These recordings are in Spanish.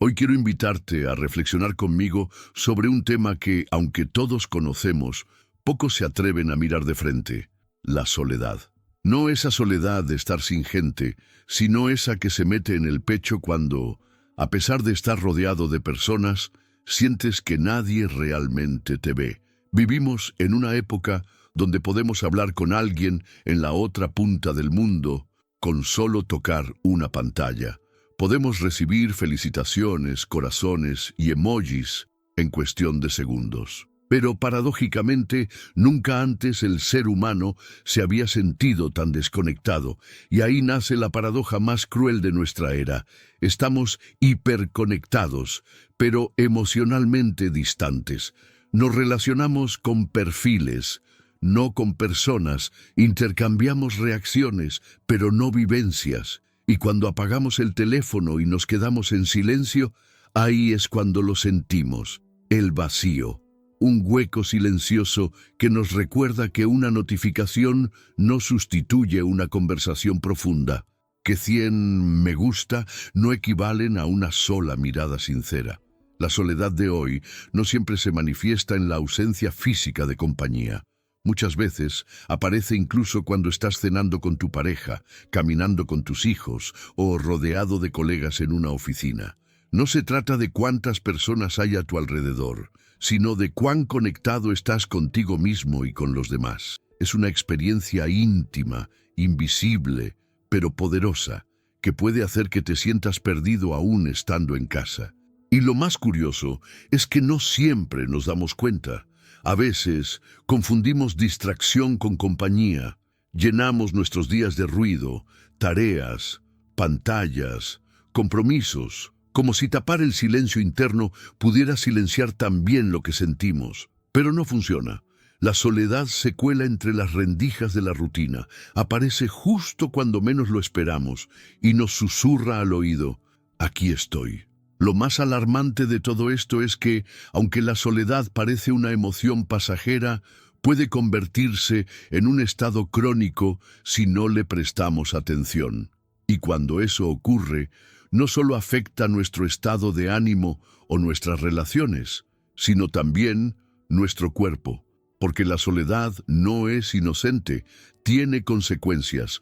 Hoy quiero invitarte a reflexionar conmigo sobre un tema que, aunque todos conocemos, pocos se atreven a mirar de frente: la soledad. No esa soledad de estar sin gente, sino esa que se mete en el pecho cuando, a pesar de estar rodeado de personas, sientes que nadie realmente te ve. Vivimos en una época donde podemos hablar con alguien en la otra punta del mundo con solo tocar una pantalla. Podemos recibir felicitaciones, corazones y emojis en cuestión de segundos. Pero paradójicamente, nunca antes el ser humano se había sentido tan desconectado, y ahí nace la paradoja más cruel de nuestra era. Estamos hiperconectados, pero emocionalmente distantes. Nos relacionamos con perfiles, no con personas, intercambiamos reacciones, pero no vivencias. Y cuando apagamos el teléfono y nos quedamos en silencio, ahí es cuando lo sentimos: el vacío. Un hueco silencioso que nos recuerda que una notificación no sustituye una conversación profunda, que 100 me gusta no equivalen a una sola mirada sincera. La soledad de hoy no siempre se manifiesta en la ausencia física de compañía. Muchas veces aparece incluso cuando estás cenando con tu pareja, caminando con tus hijos o rodeado de colegas en una oficina. No se trata de cuántas personas hay a tu alrededor, sino de cuán conectado estás contigo mismo y con los demás. Es una experiencia íntima, invisible, pero poderosa, que puede hacer que te sientas perdido aún estando en casa. Y lo más curioso es que no siempre nos damos cuenta. A veces confundimos distracción con compañía. Llenamos nuestros días de ruido, tareas, pantallas, compromisos, como si tapar el silencio interno pudiera silenciar también lo que sentimos. Pero no funciona. La soledad se cuela entre las rendijas de la rutina, aparece justo cuando menos lo esperamos y nos susurra al oído: aquí estoy. Lo más alarmante de todo esto es que, aunque la soledad parece una emoción pasajera, puede convertirse en un estado crónico si no le prestamos atención. Y cuando eso ocurre, no solo afecta nuestro estado de ánimo o nuestras relaciones, sino también nuestro cuerpo, porque la soledad no es inocente, tiene consecuencias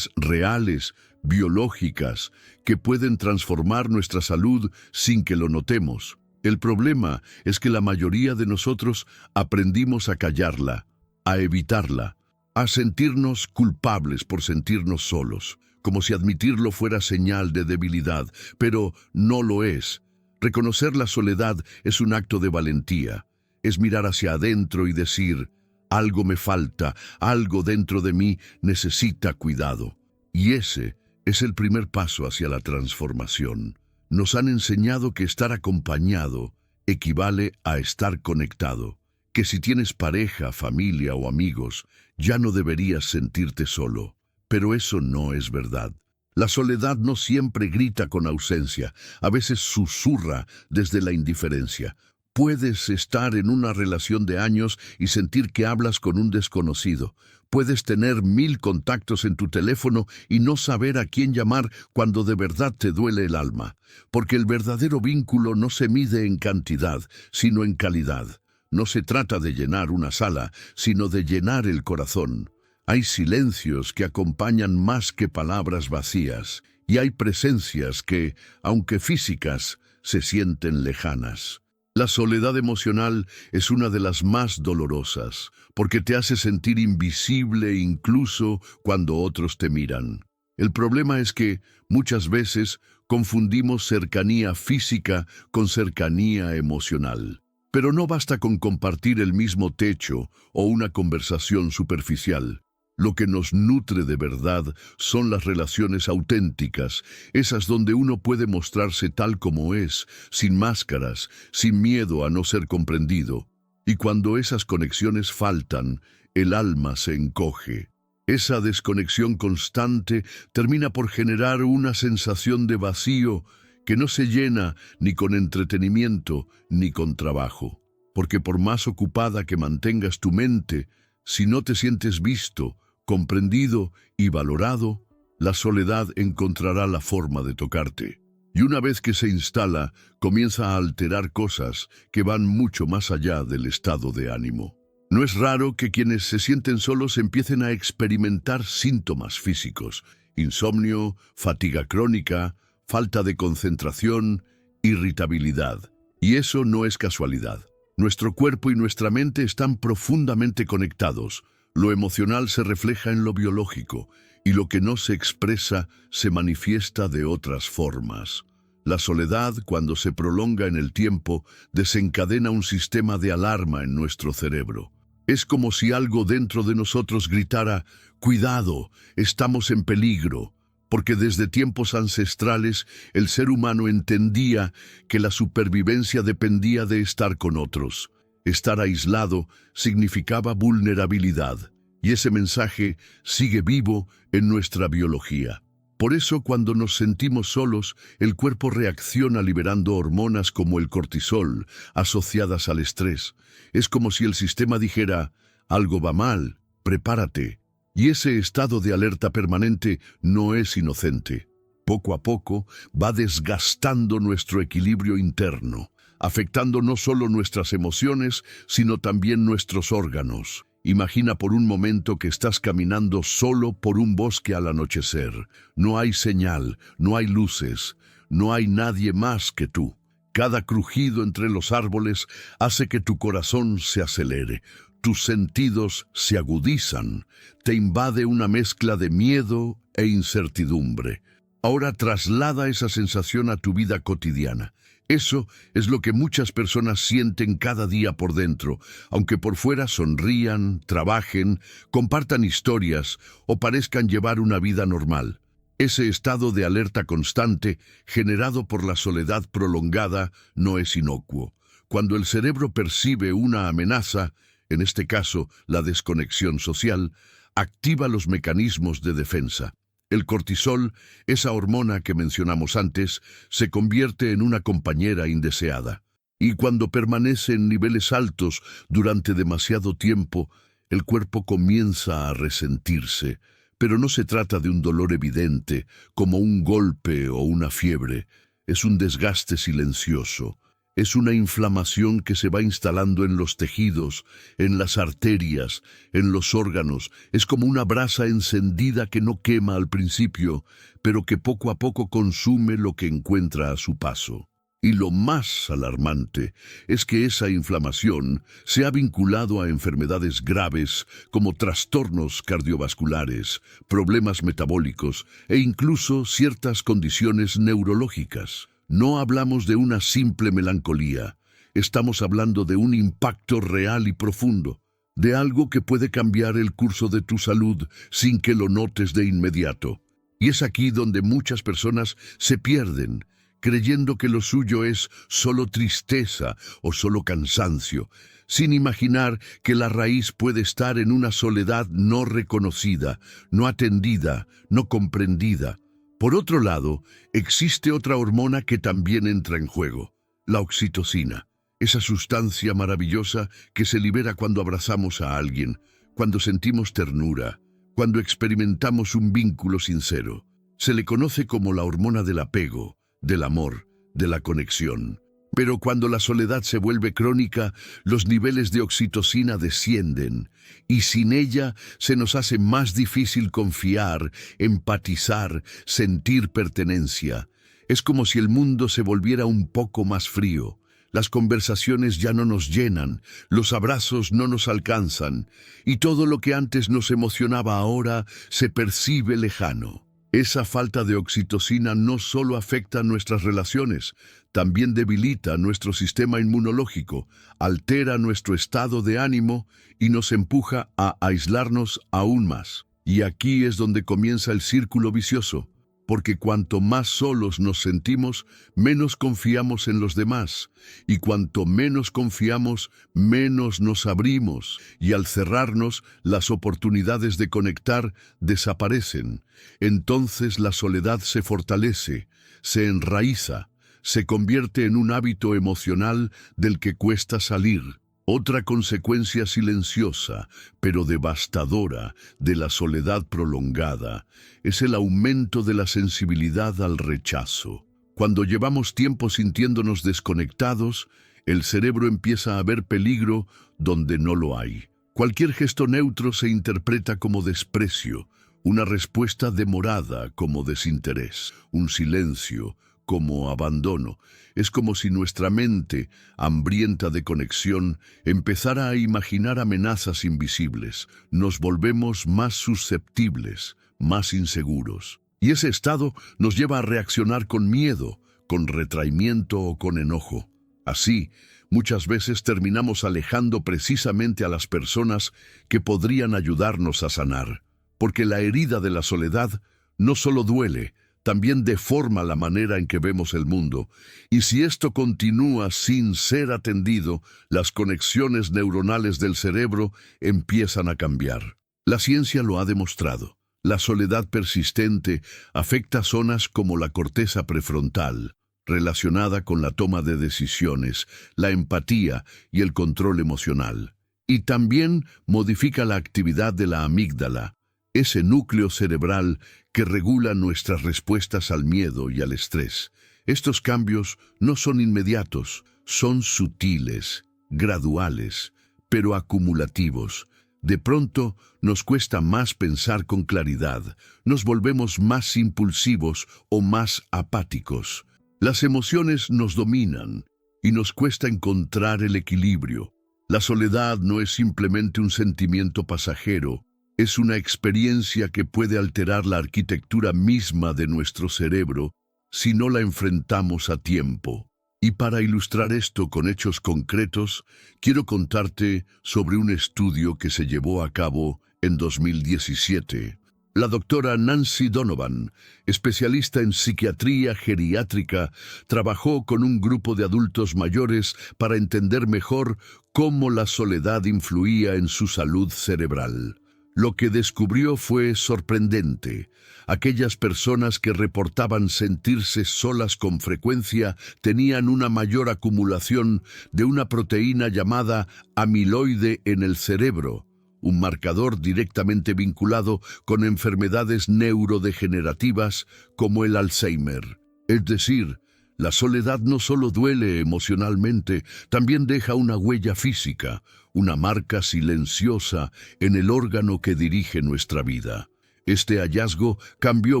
reales, biológicas, que pueden transformar nuestra salud sin que lo notemos. El problema es que la mayoría de nosotros aprendimos a callarla, a evitarla, a sentirnos culpables por sentirnos solos, como si admitirlo fuera señal de debilidad, pero no lo es. Reconocer la soledad es un acto de valentía, es mirar hacia adentro y decir: algo me falta, algo dentro de mí necesita cuidado. Y ese es el primer paso hacia la transformación. Nos han enseñado que estar acompañado equivale a estar conectado, que si tienes pareja, familia o amigos, ya no deberías sentirte solo. Pero eso no es verdad. La soledad no siempre grita con ausencia, a veces susurra desde la indiferencia. Puedes estar en una relación de años y sentir que hablas con un desconocido. Puedes tener 1000 contactos en tu teléfono y no saber a quién llamar cuando de verdad te duele el alma. Porque el verdadero vínculo no se mide en cantidad, sino en calidad. No se trata de llenar una sala, sino de llenar el corazón. Hay silencios que acompañan más que palabras vacías, y hay presencias que, aunque físicas, se sienten lejanas. La soledad emocional es una de las más dolorosas, porque te hace sentir invisible incluso cuando otros te miran. El problema es que, muchas veces, confundimos cercanía física con cercanía emocional. Pero no basta con compartir el mismo techo o una conversación superficial. Lo que nos nutre de verdad son las relaciones auténticas, esas donde uno puede mostrarse tal como es, sin máscaras, sin miedo a no ser comprendido. Y cuando esas conexiones faltan, el alma se encoge. Esa desconexión constante termina por generar una sensación de vacío que no se llena ni con entretenimiento ni con trabajo. Porque por más ocupada que mantengas tu mente, si no te sientes visto, comprendido y valorado, la soledad encontrará la forma de tocarte. Y una vez que se instala, comienza a alterar cosas que van mucho más allá del estado de ánimo. No es raro que quienes se sienten solos empiecen a experimentar síntomas físicos: insomnio, fatiga crónica, falta de concentración, irritabilidad. Y eso no es casualidad. Nuestro cuerpo y nuestra mente están profundamente conectados. Lo emocional se refleja en lo biológico, y lo que no se expresa se manifiesta de otras formas. La soledad, cuando se prolonga en el tiempo, desencadena un sistema de alarma en nuestro cerebro. Es como si algo dentro de nosotros gritara: «Cuidado, estamos en peligro», porque desde tiempos ancestrales el ser humano entendía que la supervivencia dependía de estar con otros. Estar aislado significaba vulnerabilidad, y ese mensaje sigue vivo en nuestra biología. Por eso, cuando nos sentimos solos, el cuerpo reacciona liberando hormonas como el cortisol, asociadas al estrés. Es como si el sistema dijera: «Algo va mal, prepárate». Y ese estado de alerta permanente no es inocente. Poco a poco va desgastando nuestro equilibrio interno, afectando no solo nuestras emociones, sino también nuestros órganos. Imagina por un momento que estás caminando solo por un bosque al anochecer. No hay señal, no hay luces, no hay nadie más que tú. Cada crujido entre los árboles hace que tu corazón se acelere. Tus sentidos se agudizan, te invade una mezcla de miedo e incertidumbre. Ahora traslada esa sensación a tu vida cotidiana. Eso es lo que muchas personas sienten cada día por dentro, aunque por fuera sonrían, trabajen, compartan historias o parezcan llevar una vida normal. Ese estado de alerta constante, generado por la soledad prolongada, no es inocuo. Cuando el cerebro percibe una amenaza, en este caso la desconexión social, activa los mecanismos de defensa. El cortisol, esa hormona que mencionamos antes, se convierte en una compañera indeseada. Y cuando permanece en niveles altos durante demasiado tiempo, el cuerpo comienza a resentirse. Pero no se trata de un dolor evidente, como un golpe o una fiebre. Es un desgaste silencioso. Es una inflamación que se va instalando en los tejidos, en las arterias, en los órganos. Es como una brasa encendida que no quema al principio, pero que poco a poco consume lo que encuentra a su paso. Y lo más alarmante es que esa inflamación se ha vinculado a enfermedades graves como trastornos cardiovasculares, problemas metabólicos e incluso ciertas condiciones neurológicas. No hablamos de una simple melancolía, estamos hablando de un impacto real y profundo, de algo que puede cambiar el curso de tu salud sin que lo notes de inmediato. Y es aquí donde muchas personas se pierden, creyendo que lo suyo es solo tristeza o solo cansancio, sin imaginar que la raíz puede estar en una soledad no reconocida, no atendida, no comprendida. Por otro lado, existe otra hormona que también entra en juego, la oxitocina, esa sustancia maravillosa que se libera cuando abrazamos a alguien, cuando sentimos ternura, cuando experimentamos un vínculo sincero. Se le conoce como la hormona del apego, del amor, de la conexión. Pero cuando la soledad se vuelve crónica, los niveles de oxitocina descienden, y sin ella se nos hace más difícil confiar, empatizar, sentir pertenencia. Es como si el mundo se volviera un poco más frío. Las conversaciones ya no nos llenan, los abrazos no nos alcanzan, y todo lo que antes nos emocionaba ahora se percibe lejano. Esa falta de oxitocina no solo afecta nuestras relaciones, también debilita nuestro sistema inmunológico, altera nuestro estado de ánimo y nos empuja a aislarnos aún más. Y aquí es donde comienza el círculo vicioso, porque cuanto más solos nos sentimos, menos confiamos en los demás, y cuanto menos confiamos, menos nos abrimos, y al cerrarnos, las oportunidades de conectar desaparecen. Entonces la soledad se fortalece, se enraiza, se convierte en un hábito emocional del que cuesta salir. Otra consecuencia silenciosa, pero devastadora, de la soledad prolongada es el aumento de la sensibilidad al rechazo. Cuando llevamos tiempo sintiéndonos desconectados, el cerebro empieza a ver peligro donde no lo hay. Cualquier gesto neutro se interpreta como desprecio, una respuesta demorada como desinterés, un silencio como abandono. Es como si nuestra mente, hambrienta de conexión, empezara a imaginar amenazas invisibles. Nos volvemos más susceptibles, más inseguros. Y ese estado nos lleva a reaccionar con miedo, con retraimiento o con enojo. Así, muchas veces terminamos alejando precisamente a las personas que podrían ayudarnos a sanar. Porque la herida de la soledad no solo duele, también deforma la manera en que vemos el mundo. Y si esto continúa sin ser atendido, las conexiones neuronales del cerebro empiezan a cambiar. La ciencia lo ha demostrado. La soledad persistente afecta zonas como la corteza prefrontal, relacionada con la toma de decisiones, la empatía y el control emocional. Y también modifica la actividad de la amígdala, ese núcleo cerebral que regula nuestras respuestas al miedo y al estrés. Estos cambios no son inmediatos, son sutiles, graduales, pero acumulativos. De pronto nos cuesta más pensar con claridad, nos volvemos más impulsivos o más apáticos. Las emociones nos dominan y nos cuesta encontrar el equilibrio. La soledad no es simplemente un sentimiento pasajero, es una experiencia que puede alterar la arquitectura misma de nuestro cerebro si no la enfrentamos a tiempo. Y para ilustrar esto con hechos concretos, quiero contarte sobre un estudio que se llevó a cabo en 2017. La doctora Nancy Donovan, especialista en psiquiatría geriátrica, trabajó con un grupo de adultos mayores para entender mejor cómo la soledad influía en su salud cerebral. Lo que descubrió fue sorprendente. Aquellas personas que reportaban sentirse solas con frecuencia tenían una mayor acumulación de una proteína llamada amiloide en el cerebro, un marcador directamente vinculado con enfermedades neurodegenerativas como el Alzheimer. Es decir, la soledad no solo duele emocionalmente, también deja una huella física, una marca silenciosa en el órgano que dirige nuestra vida. Este hallazgo cambió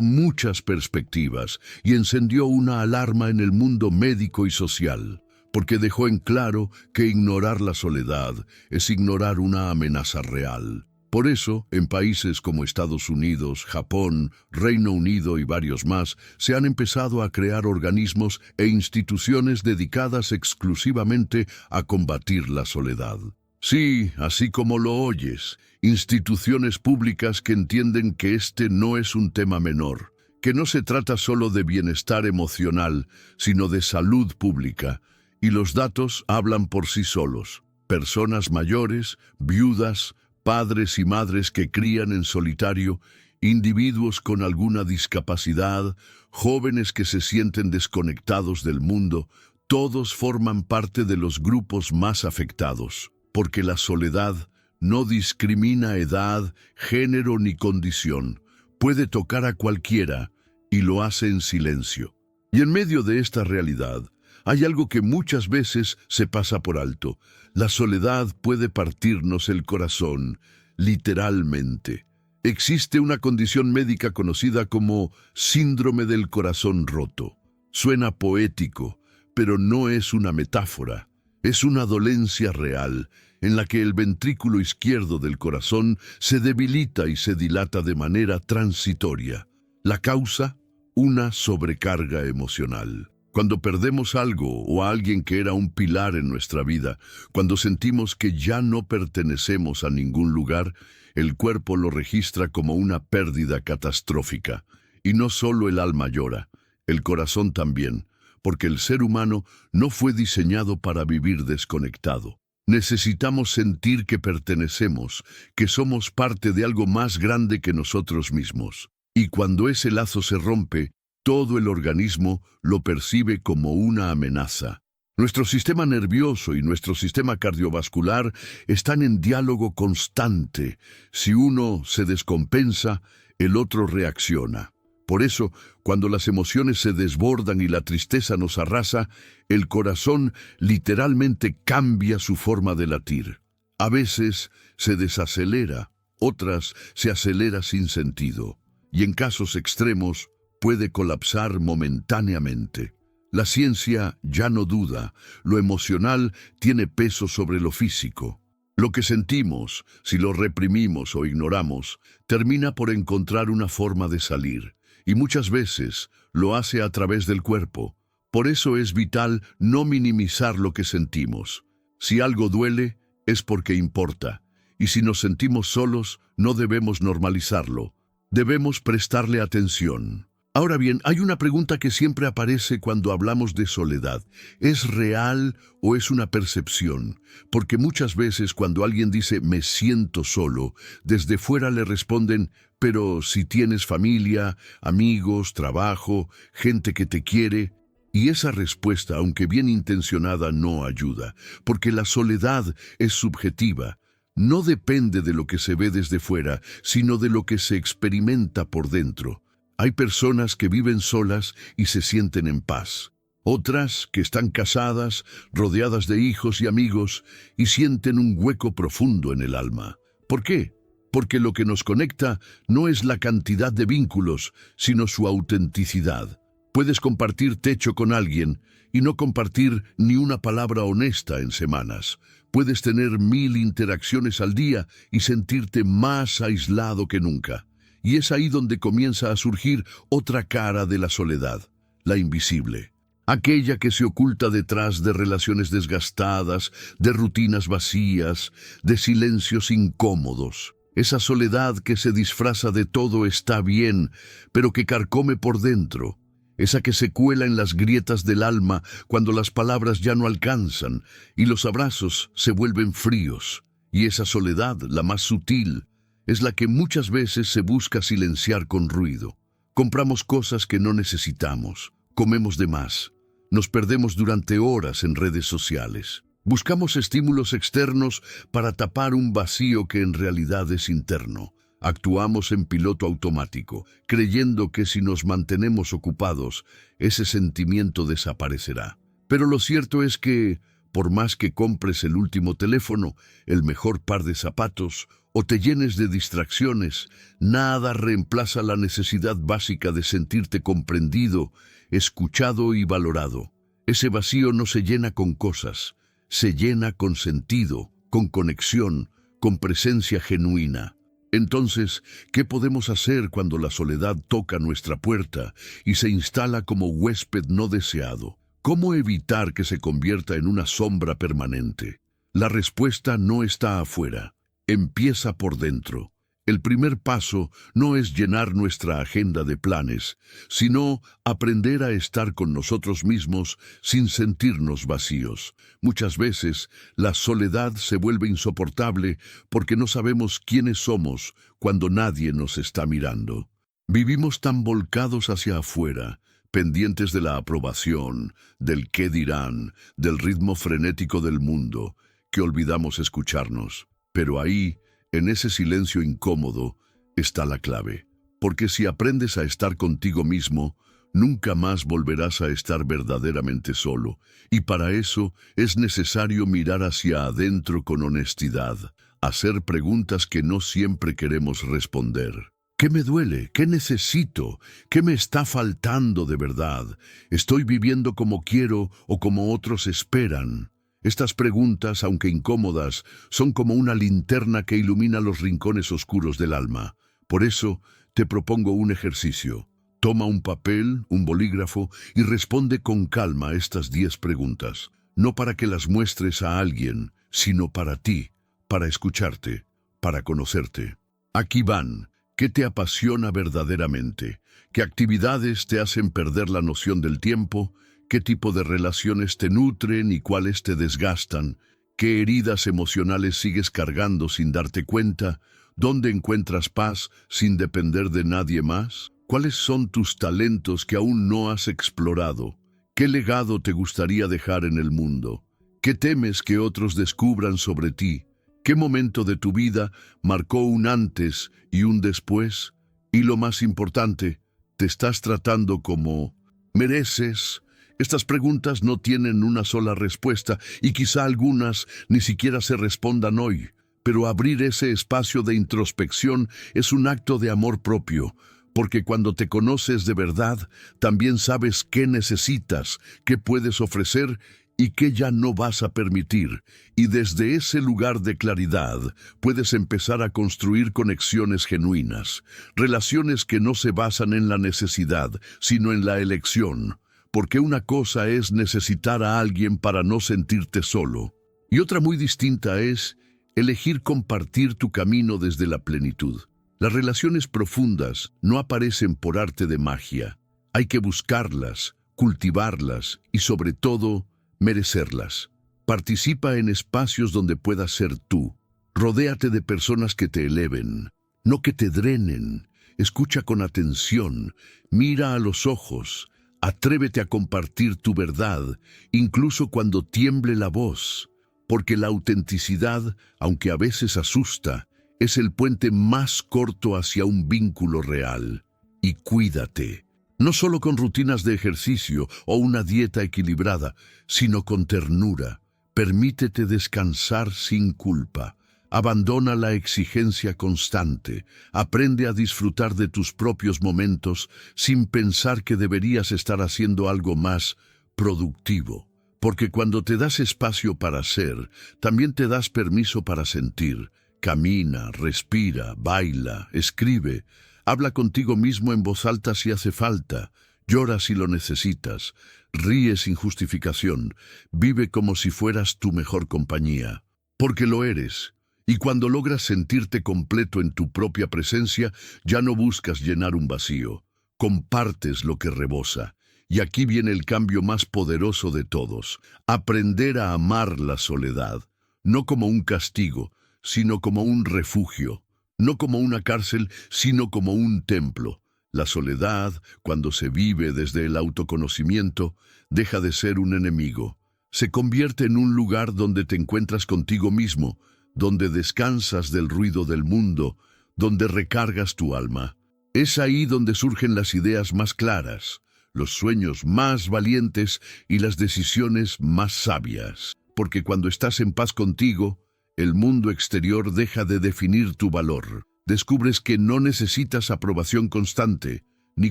muchas perspectivas y encendió una alarma en el mundo médico y social, porque dejó en claro que ignorar la soledad es ignorar una amenaza real. Por eso, en países como Estados Unidos, Japón, Reino Unido y varios más, se han empezado a crear organismos e instituciones dedicadas exclusivamente a combatir la soledad. Sí, así como lo oyes, instituciones públicas que entienden que este no es un tema menor, que no se trata solo de bienestar emocional, sino de salud pública, y los datos hablan por sí solos. Personas mayores, viudas, padres y madres que crían en solitario, individuos con alguna discapacidad, jóvenes que se sienten desconectados del mundo, todos forman parte de los grupos más afectados, porque la soledad no discrimina edad, género ni condición. Puede tocar a cualquiera y lo hace en silencio. Y en medio de esta realidad, hay algo que muchas veces se pasa por alto. La soledad puede partirnos el corazón, literalmente. Existe una condición médica conocida como síndrome del corazón roto. Suena poético, pero no es una metáfora. Es una dolencia real, en la que el ventrículo izquierdo del corazón se debilita y se dilata de manera transitoria. La causa, una sobrecarga emocional. Cuando perdemos algo o a alguien que era un pilar en nuestra vida, cuando sentimos que ya no pertenecemos a ningún lugar, el cuerpo lo registra como una pérdida catastrófica. Y no solo el alma llora, el corazón también, porque el ser humano no fue diseñado para vivir desconectado. Necesitamos sentir que pertenecemos, que somos parte de algo más grande que nosotros mismos. Y cuando ese lazo se rompe, todo el organismo lo percibe como una amenaza. Nuestro sistema nervioso y nuestro sistema cardiovascular están en diálogo constante. Si uno se descompensa, el otro reacciona. Por eso, cuando las emociones se desbordan y la tristeza nos arrasa, el corazón literalmente cambia su forma de latir. A veces se desacelera, otras se acelera sin sentido, y en casos extremos puede colapsar momentáneamente. La ciencia ya no duda, lo emocional tiene peso sobre lo físico. Lo que sentimos, si lo reprimimos o ignoramos, termina por encontrar una forma de salir, y muchas veces lo hace a través del cuerpo. Por eso es vital no minimizar lo que sentimos. Si algo duele, es porque importa, y si nos sentimos solos, no debemos normalizarlo. Debemos prestarle atención. Ahora bien, hay una pregunta que siempre aparece cuando hablamos de soledad. ¿Es real o es una percepción? Porque muchas veces cuando alguien dice «me siento solo», desde fuera le responden «pero si tienes familia, amigos, trabajo, gente que te quiere». Y esa respuesta, aunque bien intencionada, no ayuda, porque la soledad es subjetiva. No depende de lo que se ve desde fuera, sino de lo que se experimenta por dentro. Hay personas que viven solas y se sienten en paz. Otras que están casadas, rodeadas de hijos y amigos, y sienten un hueco profundo en el alma. ¿Por qué? Porque lo que nos conecta no es la cantidad de vínculos, sino su autenticidad. Puedes compartir techo con alguien y no compartir ni una palabra honesta en semanas. Puedes tener 1000 interacciones al día y sentirte más aislado que nunca. Y es ahí donde comienza a surgir otra cara de la soledad, la invisible. Aquella que se oculta detrás de relaciones desgastadas, de rutinas vacías, de silencios incómodos. Esa soledad que se disfraza de todo está bien, pero que carcome por dentro. Esa que se cuela en las grietas del alma cuando las palabras ya no alcanzan y los abrazos se vuelven fríos. Y esa soledad, la más sutil, es la que muchas veces se busca silenciar con ruido. Compramos cosas que no necesitamos, comemos de más, nos perdemos durante horas en redes sociales. Buscamos estímulos externos para tapar un vacío que en realidad es interno. Actuamos en piloto automático, creyendo que si nos mantenemos ocupados, ese sentimiento desaparecerá. Pero lo cierto es que, por más que compres el último teléfono, el mejor par de zapatos, o te llenes de distracciones, nada reemplaza la necesidad básica de sentirte comprendido, escuchado y valorado. Ese vacío no se llena con cosas, se llena con sentido, con conexión, con presencia genuina. Entonces, ¿qué podemos hacer cuando la soledad toca nuestra puerta y se instala como huésped no deseado? ¿Cómo evitar que se convierta en una sombra permanente? La respuesta no está afuera. Empieza por dentro. El primer paso no es llenar nuestra agenda de planes, sino aprender a estar con nosotros mismos sin sentirnos vacíos. Muchas veces la soledad se vuelve insoportable porque no sabemos quiénes somos cuando nadie nos está mirando. Vivimos tan volcados hacia afuera, pendientes de la aprobación, del qué dirán, del ritmo frenético del mundo, que olvidamos escucharnos. Pero ahí, en ese silencio incómodo, está la clave. Porque si aprendes a estar contigo mismo, nunca más volverás a estar verdaderamente solo. Y para eso es necesario mirar hacia adentro con honestidad, hacer preguntas que no siempre queremos responder. ¿Qué me duele? ¿Qué necesito? ¿Qué me está faltando de verdad? ¿Estoy viviendo como quiero o como otros esperan? Estas preguntas, aunque incómodas, son como una linterna que ilumina los rincones oscuros del alma. Por eso, te propongo un ejercicio. Toma un papel, un bolígrafo y responde con calma estas 10 preguntas. No para que las muestres a alguien, sino para ti, para escucharte, para conocerte. Aquí van. ¿Qué te apasiona verdaderamente? ¿Qué actividades te hacen perder la noción del tiempo? ¿Qué tipo de relaciones te nutren y cuáles te desgastan? ¿Qué heridas emocionales sigues cargando sin darte cuenta? ¿Dónde encuentras paz sin depender de nadie más? ¿Cuáles son tus talentos que aún no has explorado? ¿Qué legado te gustaría dejar en el mundo? ¿Qué temes que otros descubran sobre ti? ¿Qué momento de tu vida marcó un antes y un después? Y lo más importante, ¿Te estás tratando como mereces? Estas preguntas no tienen una sola respuesta y quizá algunas ni siquiera se respondan hoy, pero abrir ese espacio de introspección es un acto de amor propio, porque cuando te conoces de verdad, también sabes qué necesitas, qué puedes ofrecer y qué ya no vas a permitir. Y desde ese lugar de claridad puedes empezar a construir conexiones genuinas, relaciones que no se basan en la necesidad, sino en la elección. Porque una cosa es necesitar a alguien para no sentirte solo, y otra muy distinta es elegir compartir tu camino desde la plenitud. Las relaciones profundas no aparecen por arte de magia. Hay que buscarlas, cultivarlas y, sobre todo, merecerlas. Participa en espacios donde puedas ser tú. Rodéate de personas que te eleven, no que te drenen. Escucha con atención, mira a los ojos, atrévete a compartir tu verdad, incluso cuando tiemble la voz, porque la autenticidad, aunque a veces asusta, es el puente más corto hacia un vínculo real. Y cuídate, no solo con rutinas de ejercicio o una dieta equilibrada, sino con ternura. Permítete descansar sin culpa. Abandona la exigencia constante. Aprende a disfrutar de tus propios momentos sin pensar que deberías estar haciendo algo más productivo. Porque cuando te das espacio para ser, también te das permiso para sentir. Camina, respira, baila, escribe, habla contigo mismo en voz alta si hace falta, llora si lo necesitas, ríe sin justificación, vive como si fueras tu mejor compañía, porque lo eres. Y cuando logras sentirte completo en tu propia presencia, ya no buscas llenar un vacío, compartes lo que rebosa. Y aquí viene el cambio más poderoso de todos, aprender a amar la soledad, no como un castigo, sino como un refugio, no como una cárcel, sino como un templo. La soledad, cuando se vive desde el autoconocimiento, deja de ser un enemigo. Se convierte en un lugar donde te encuentras contigo mismo, donde descansas del ruido del mundo, donde recargas tu alma. Es ahí donde surgen las ideas más claras, los sueños más valientes y las decisiones más sabias. Porque cuando estás en paz contigo, el mundo exterior deja de definir tu valor. Descubres que no necesitas aprobación constante, ni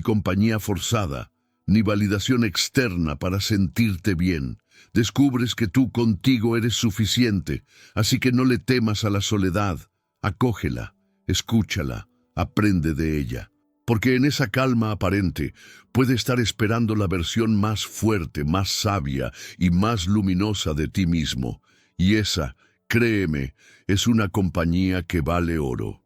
compañía forzada, ni validación externa para sentirte bien. Descubres que tú contigo eres suficiente, así que no le temas a la soledad. Acógela, escúchala, aprende de ella. Porque en esa calma aparente puede estar esperando la versión más fuerte, más sabia y más luminosa de ti mismo. Y esa, créeme, es una compañía que vale oro.